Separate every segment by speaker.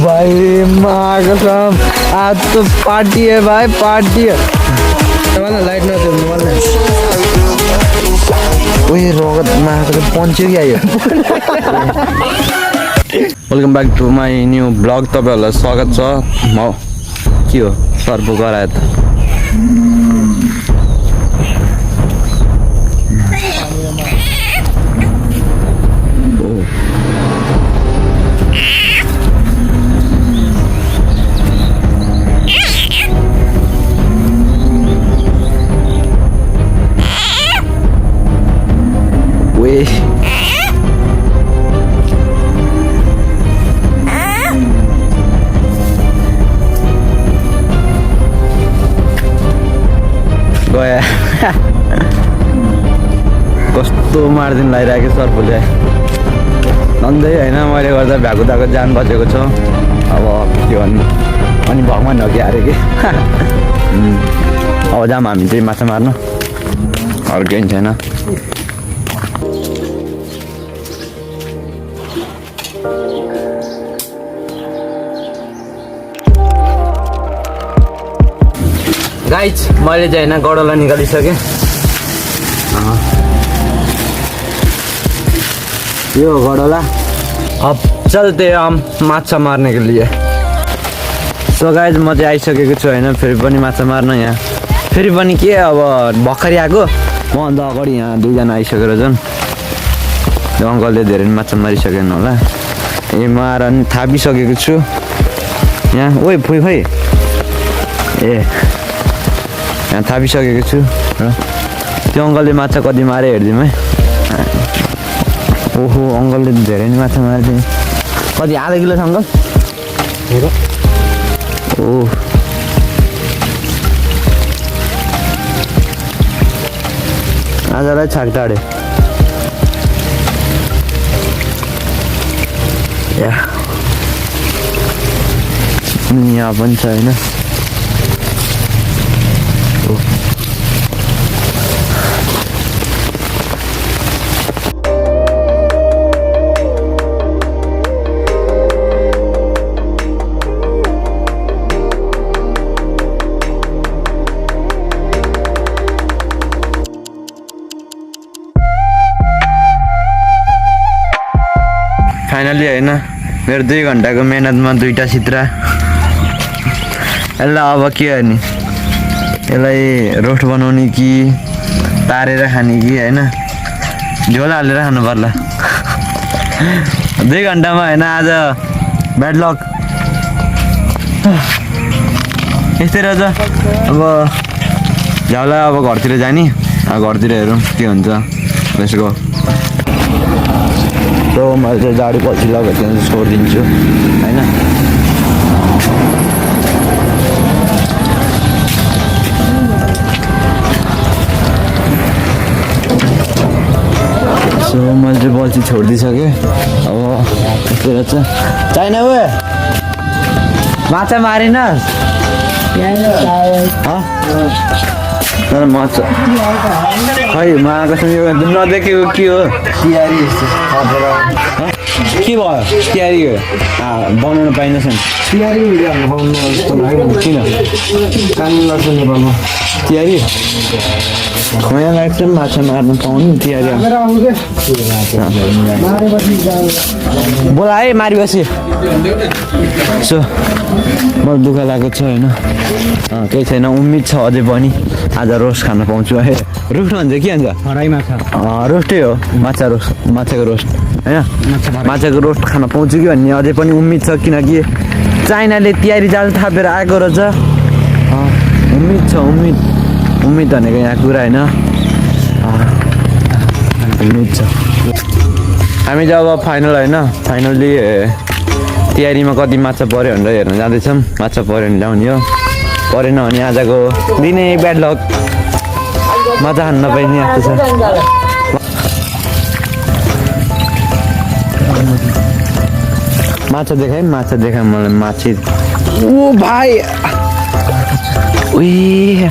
Speaker 1: भाई माँ कसम आज तो पार्टी है भाई, पार्टी है। लाइट ना उयो रोगत माको पन्च्यो कि आयो। Welcome back to my new blog, तपाईँहरूलाई स्वागत छ। म के हो सर्प गराए त गयो कस्तो मार्जिन लगाइरहेको सर्पले नन्दै होइन, मैले गर्दा भ्याएको दाको जान बचेको छ। अब के भन्नु, अनि भगवान् हो कि अरे कि अब जाम हामी चाहिँ माछा मार्नु, अरू केही छैन। गाइज मैले चाहिँ होइन गडौला निकालिसकेँ। यो गडौला अब चलते हम माछा मार्ने के लिए। सो गाइज म चाहिँ आइसकेको छु होइन, फेरि पनि माछा मार्न यहाँ। फेरि पनि के अब भर्खरै आएको, मभन्दा अगाडि यहाँ दुईजना आइसकेर झन् त्यो अङ्कलले धेरै माछा मारिसकेन होला। ए मार अनि थापिसकेको छु यहाँ। ओइ फुइ खोइ ए यहाँ थापिसकेको छु र त्यो अङ्कलले माछा कति मारे हेरिदिउँ है। ओहो अङ्कलले धेरै नै माछा मारिदियो। कति आधा किलो छ अङ्कल? ओ आजलाई छाकटाडे यहाँ पनि छ होइन। फाइनली होइन मेरो 2 घन्टाको मेहनतमा 2टा चित्रा। यसलाई अब के गर्ने, यसलाई रोस्ट बनाउने कि तारेर खाने कि होइन, झोल हालेर खानु पर्ला। 2 घन्टामा होइन आज ब्याड लक यस्तै रहेछ। अब झ्याउला अब घरतिर जाने, घरतिर हेरौँ के हुन्छ। Let's go. तो मैले चाहिँ गाडी पछि लगेर चाहिँ छोडिदिन्छु होइन। सो मैले चाहिँ बल्छी छोडिदिइसकेँ। अब यस्तो रहेछ। चाहिन ऊ माछा मारिनस् तर माछा खै माछा यो नदेखेको के हो तिहारी जस्तो के भयो? तिहारी हो बनाउनु पाइँदैछ नि तिहारी भिडियो पाउनु जस्तो लाग्यो। किन काम लाग्छ नेपालमा तिहारी? यहाँ लाग्छ माछा मार्नु पाउनु तिहारी। बोला है मारिपछि। सो मलाई दुःख लागेको छ होइन, केही छैन, उम्मिद छ अझै पनि आज रोस्ट खान पाउँछु है। रोस्ट भन्छ के भन्छ? हराई माछा रोस्टै हो, माछा रोस्ट, माछाको रोस्ट होइन। माछाको रोस्ट खान पाउँछु कि भन्ने अझै पनि उम्मिद छ, किनकि चाइनाले तिहारी जाल थापेर आएको रहेछ। उम्मिद छ, उम्मिद भनेको यहाँ कुरा होइन, उम्मिद छ। हामी चाहिँ अब फाइनल होइन, फाइनल्ली तिहारीमा कति माछा पऱ्यो भनेर हेर्न जाँदैछौँ। माछा पऱ्यो भने ल्याउने हो, परेन भने आजको दिनै ब्याड लक, माछा खान नपाइने जस्तो छ। माछा देखाएँ, माछा देखाएँ मलाई माछी। ओ भाइ उही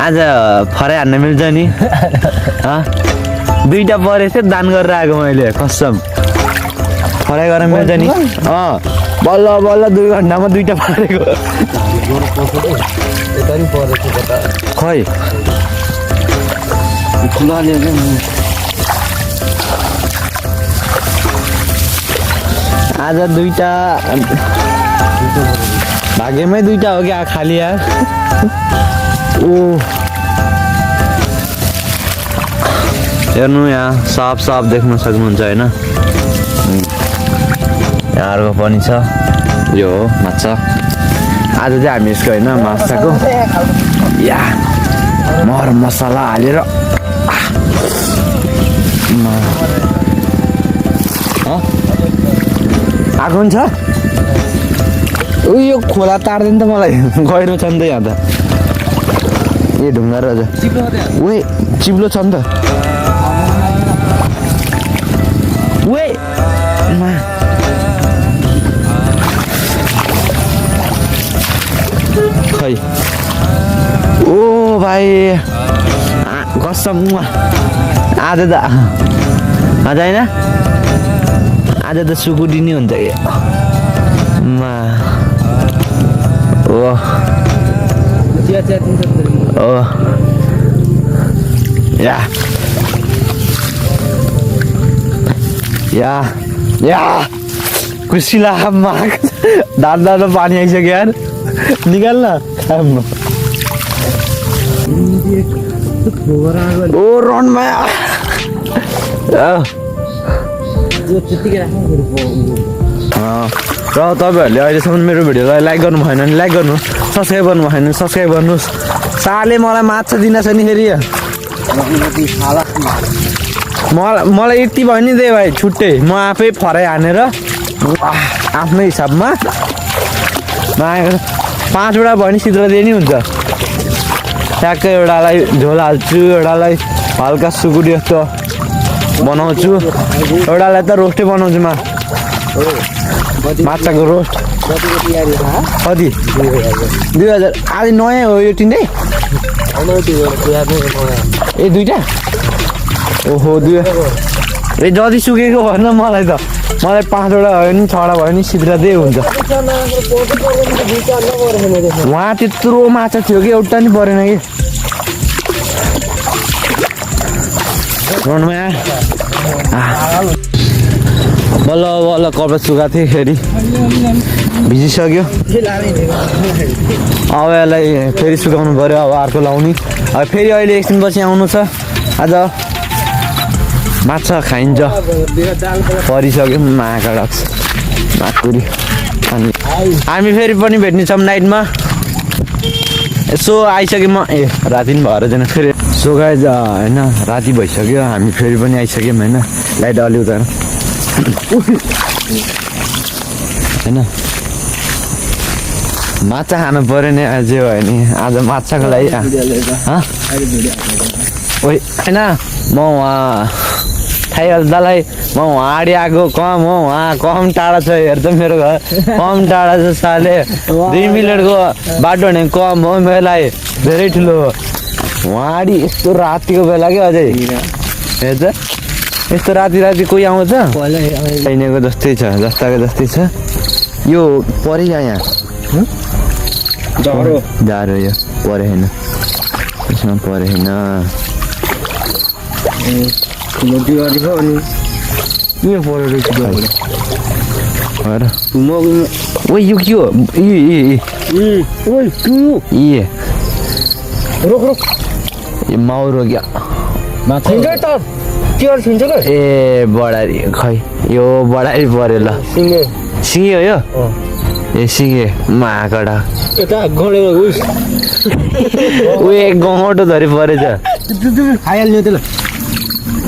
Speaker 1: आज फराइ हान्न मिल्छ नि। 2टा परेछ दान गरेर आएको मैले कसम। फ्राई गरेर मिल्छ नि बल्ल बल्ल 2 घन्टामा 2टा पारेको खै आज 2टा भाग्यमै 2टा हो क्या खाली यार ओ हेर्नु यहाँ साफ साफ देख्न सक्नुहुन्छ होइन यहाँ अर्को पनि छ यो हो माछा आज चाहिँ हामी यसको होइन माछाको या मर मसला हालेर आएको नि छ यो खोला तार्दैन त मलाई गहिरो छ नि त यहाँ त ए ढुङ्गा र ओए चिप्लो छ नि त ओए खै ओ भाइ कसम आज त आज होइन आज त सुकुटी नै हुन्छ कि ओ या खुसी लाग्यो माग दाँत पानी आइसक्यो यार निकाल न ओ रनमा र तपाईँहरूले अहिलेसम्म मेरो भिडियोलाई लाइक गर्नु भएन भने लाइक गर्नु सब्सक्राइब गर्नु भएन भने सब्सक्राइब गर्नुहोस् साले मलाई माछा दिन छ नि फेरि मलाई यति भयो नि दे भाइ छुट्टै म आफै फ्राई हानेर आफ्नै हिसाबमा मागेको 5वटा भयो नि सिद्र दिए नि हुन्छ ट्याक्कै एउटालाई झोल हाल्छु एउटालाई हल्का सुकुटी जस्तो बनाउँछु एउटालाई त रोस्टै बनाउँछु माछाको रोस्ट कति 2000 आज नयाँ हो यो टिन्डै ए 2टा ओहो 2 ए जति सुकेको भएन मलाई त मलाई 5वटा भयो नि 6वटा भयो नि सिद्रा दे हुन्छ उहाँ त्यत्रो माछा थियो कि एउटा नि परेन कि बल्ल बल्ल कपडा सुकाएको थिएँ फेरि भिजिसक्यो अब यसलाई फेरि सुकाउनु पऱ्यो अब अर्को लाउने अब फेरि अहिले एकछिनपछि आउनु छ आज माछा खाइन्छ परिसक्यो माका राख्छ माकुरी अनि हामी फेरि पनि भेट्नेछौँ नाइटमा यसो आइसक्यो म ए राति पनि भएर जाने फेरि सो गाइज होइन राति भइसक्यो हामी फेरि पनि आइसक्यौँ होइन लाइट अलि उता होइन माछा खानु पऱ्यो नि अझै भयो नि आज माछाको लागि ओइ होइन म वहाँ थाइहाल्दालाई म वहाँ आडी आएको कम हो वहाँ कम टाढा छ हेर्छ मेरो घर कम टाढा छ साले 2 मिनटको बाटो भने कम हो मेरोलाई धेरै ठुलो हो वहाँ आडी यस्तो रातिको बेला क्या अझै हेर्छ यस्तो राति राति कोही आउँछ छैनको जस्तै छ जस्ताको जस्तै छ यो परे यहाँ जाडो यो परे होइन यसमा परे होइन ओ यो के हो ए माउरो क्या ए बडारी खै यो बडारी पऱ्यो ल सिँगे हो यो ए सिँगे माकडा उयो गौँटो धरि परेछ खाइहाल्ने त्यसलाई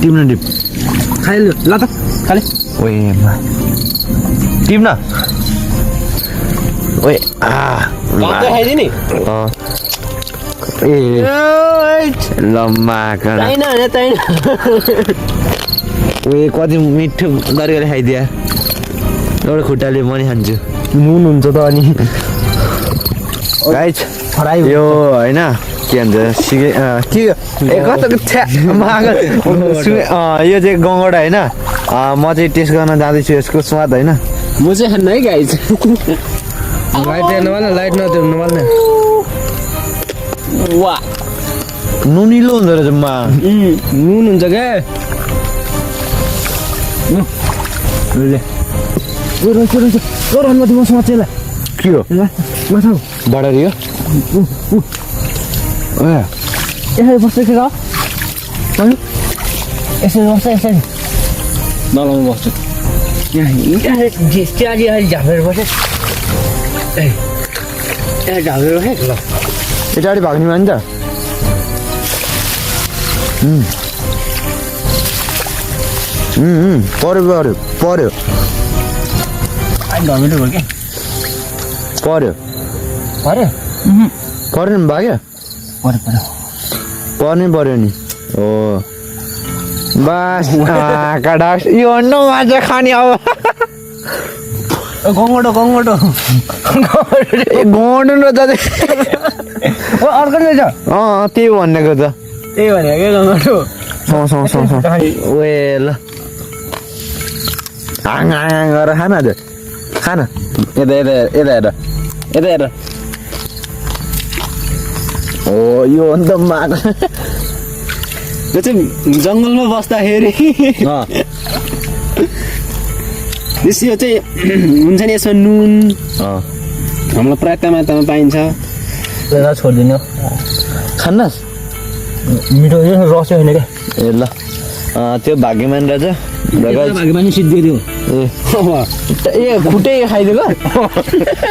Speaker 1: टिप्न टिप खाइहाल्यो ल त खाले ओए टिप्न ओए खाइदिने ए लम्बा कडा ओए कति मिठो गरेर खाइदिया एउटा खुट्टाले पनि खान्छु नुन हुन्छ त अनि गाइस यो होइन के भन्छ सिके के कस्तो यो चाहिँ गङ्गडा होइन म चाहिँ टेस्ट गर्न जाँदैछु यसको स्वाद होइन
Speaker 2: म चाहिँ खान्न है गाइज
Speaker 3: लाइट हेर्नु लाइट नदेख्नु पर्ने
Speaker 2: वा
Speaker 1: नुनिलो हुँदो रहेछ मा
Speaker 3: नुन हुन्छ क्या
Speaker 1: के हो बढारियो
Speaker 3: यसरी बस्दै थियो यसरी बस्छ यसरी
Speaker 2: नलाउनु बस्छु
Speaker 3: झापेर बस्यो झापेर बस्यो ल
Speaker 1: यतापट्टि भाग्ने भयो नि त पर्यो पर्यो पर्यो
Speaker 3: धमिलो भयो क्या
Speaker 1: पर्यो
Speaker 3: पर्यो
Speaker 1: पर्यो नि भाग्यो
Speaker 3: पर्यो पर्यो
Speaker 1: पर्नै पर्यो नि हो बस काडाक्स यो अन्डो माछा खाने अब
Speaker 3: गङ्गटो गङ्गटो
Speaker 1: घोड्नु न त
Speaker 3: अर्को रहेछ
Speaker 1: त्यही भनेको त
Speaker 3: त्यही भनेको क्या गङ्गटो
Speaker 1: ओए ल आङ गरेर खान आज खान यता यता यता हेर यता हेर हो यो अन्त माग
Speaker 2: यो चाहिँ जङ्गलमा बस्दाखेरि यो चाहिँ हुन्छ नि यसमा नुन हाम्रो पर्याप्त मात्रामा पाइन्छ
Speaker 3: छोडिदिनु
Speaker 1: खान्नस्
Speaker 3: मिठो रस होइन क्या
Speaker 1: ए ल त्यो भाग्यमान रहेछ
Speaker 3: भाग्यमानी सिद्धिदियो
Speaker 1: ए खुट्टै खाइदिएको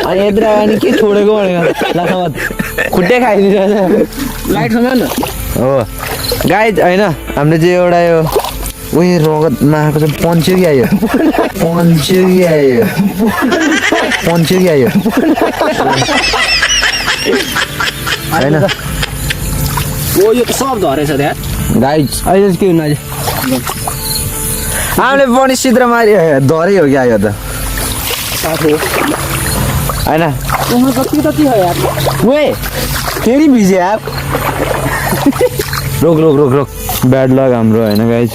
Speaker 1: अनि यत्र अनि के छोडेको भनेको लाखाबाद खुट्टै खाइदिन्छ
Speaker 2: लाइट सँग न
Speaker 1: हो गाई होइन हामीले चाहिँ एउटा यो उयो रगतमा आएको चाहिँ पन्चुकी आयो पन्चुकी आयो पन्चुकी आयो होइन
Speaker 2: ओ यो त सब झरेछ त्यहाँ
Speaker 1: गाई
Speaker 3: अहिले के हुनु अहिले
Speaker 1: हामीले पनि सिद्र मारि धरै हो क्या यो त होइन
Speaker 2: कति कति हो यार
Speaker 1: वे फेरि भिज्यो यार रोक रोक रोक रोक ब्याड लग हाम्रो होइन गाइज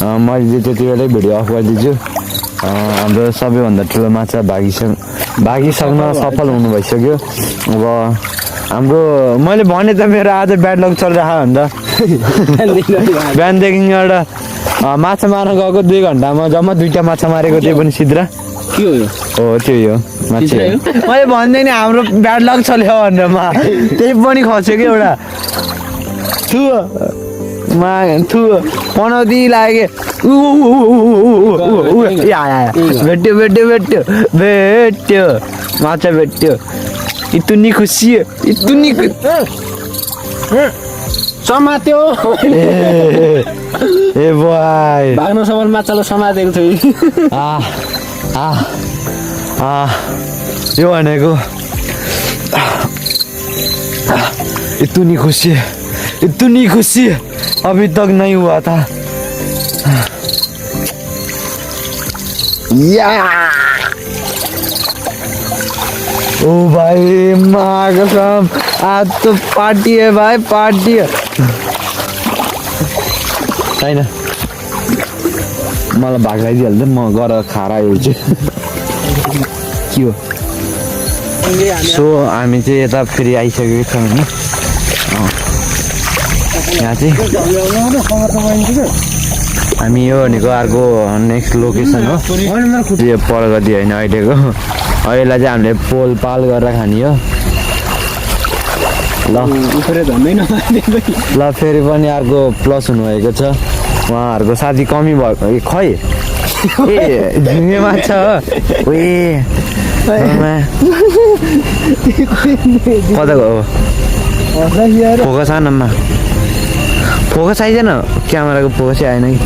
Speaker 1: मैले चाहिँ त्यति बेलै भिडियो अफ गरिदिन्छु हाम्रो सबैभन्दा ठुलो माछा भागिसक्न सफल हुनु भइसक्यो अब हाम्रो मैले भने त मेरो आज ब्याड लक चलिरहेको अन्त बिहानदेखि एउटा माछा मार्न गएको 2 घन्टामा जम्मा 2टा माछा मारेको त्यो पनि सिद्रा
Speaker 2: के हो यो
Speaker 1: हो त्यो हो माछा मैले भन्दै नि हाम्रो ब्याड लक चल्यो भनेर त्यही पनि खस्यो कि एउटा थु पनौती लाग्यो भेट्यो भेट्यो भेट्यो भेट्यो माछा भेट्यो इतुनी खुसी इतुनी
Speaker 2: समात्यो
Speaker 1: ए भाइ
Speaker 2: भाग्नु समान माछालाई समातेको छु
Speaker 1: यो भनेको इतुनी खुसी अभी तक नहीं हुआ था या ओ भाई माँ कसम आज तो पार्टी है भाई पार्टी है छैन मलाई भाग लगाइदिइहाल्छ म गएर खाएर आइहाल्छु के हो सो हामी चाहिँ यता फेरि आइसकेको छौँ होइन यहाँ चाहिँ हामी यो भनेको अर्को नेक्स्ट लोकेसन हो यो प्रगति होइन अहिलेको अहिलेलाई चाहिँ हामीले पोल पाल गरेर खाने हो ल फेरि पनि अर्को प्लस हुनुभएको छ उहाँहरूको साथी कमी भएको खै ए झिङ्गे माछा हो ए कताको हो फोकस आनमा फोकस आइजेन क्यामेराको फोकसै आएन कि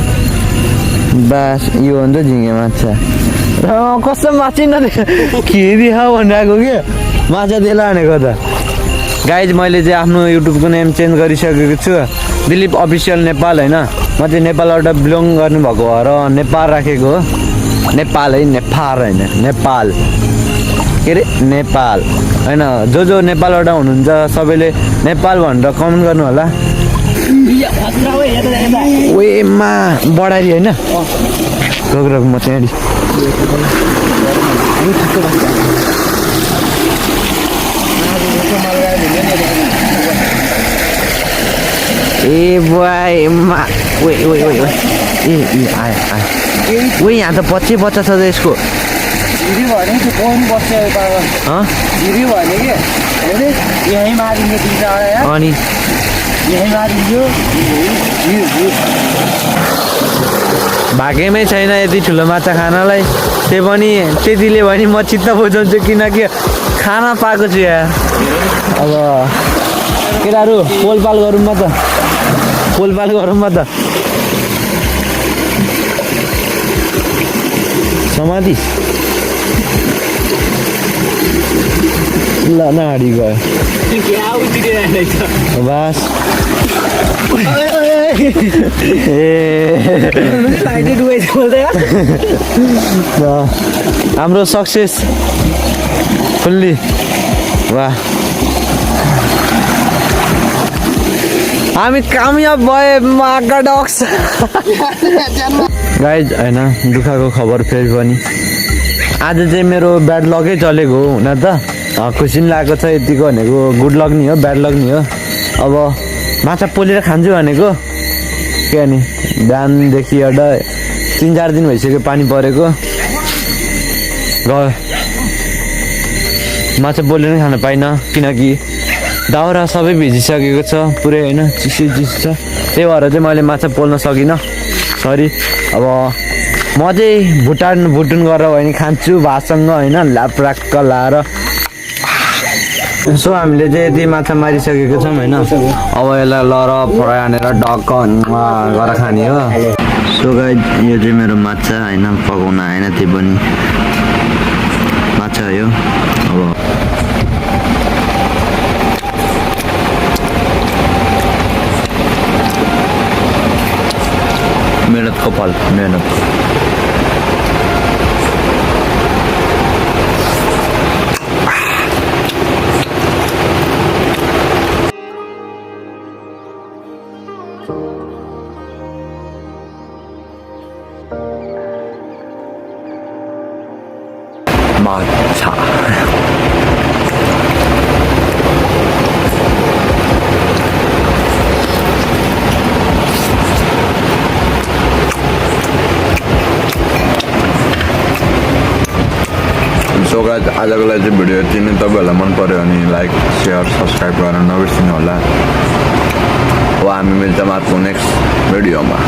Speaker 1: बास यो हो नि त झिङ्गे माछा कस्तो माछै नदेख के देखा भनिरहेको के माछा देला भनेको त गाइज मैले चाहिँ आफ्नो युट्युबको नेम चेन्ज गरिसकेको छु दिलीप अफिसियल नेपाल होइन म चाहिँ नेपालबाट बिलोङ गर्नुभएको हो र नेपाल राखेको हो नेपाल है नेपाल होइन नेपाल के अरे नेपाल होइन जो नेपालबाट हुनुहुन्छ सबैले नेपाल भनेर कमेन्ट गर्नु होला ओएमा बढारी होइन रोग म त्यहाँनिर ए बुवाई मा ओए ओए ओए ओए ए ए आयो आयो ओए यहाँ त बच्चै बच्चा छ त यसको
Speaker 2: झिरी भने त्यो पाउनु पर्छ झिरी भने कि यहीँ मारिने दिन्छ
Speaker 1: अनि
Speaker 2: यहीँ मारिदियो
Speaker 1: भाग्यमै छैन यति ठुलो माछा खानलाई त्यही पनि त्यतिले भने म चित्त बुझाउँछु किनकि खाना पाएको छु यहाँ अब केटाहरू पोलपाल गरौँ म त पोलपाल गरौँ म त समाधि ल नहाडी गयो बास हाम्रो सक्सेस फुल्ली वाह हामी कामयाब भए माका डक्स गाइज होइन दुःखको खबर फेरि पनि आज चाहिँ मेरो ब्याड लकै चलेको हो हुन त खुसी पनि लागेको छ यतिको भनेको गुड लक नि हो ब्याड लक नि हो अब माछा पोलेर खान्छु भनेको के अनि बिहानदेखि एउटा 3-4 दिन भइसक्यो पानी परेको गयो माछा पोलेर खान पाइनँ किनकि दाउरा सबै भिजिसकेको छ पुरै होइन चिसो छ त्यही भएर चाहिँ मैले माछा पोल्न सकिनँ सरी अब म चाहिँ भुटुन गरेर भयो भने खान्छु भातसँग होइन ल्याप्राक्क लाएर सो हामीले चाहिँ यति माछा मारिसकेको छौँ होइन अब यसलाई लर फ्राई हानेर डक्क गरेर खाने हो सो गाइज यो चाहिँ मेरो माछा होइन पकाउन आएन त्यही पनि माछा यो अब मेहनतको फल मेहनत माछा सो गाइस आजको लागि चाहिँ भिडियो यति नै तपाईँहरूलाई मन पर्यो भने लाइक सेयर सब्सक्राइब गर्न नबिर्सिनु होला अब हामी मिल्छौँ अर्को नेक्स्ट भिडियोमा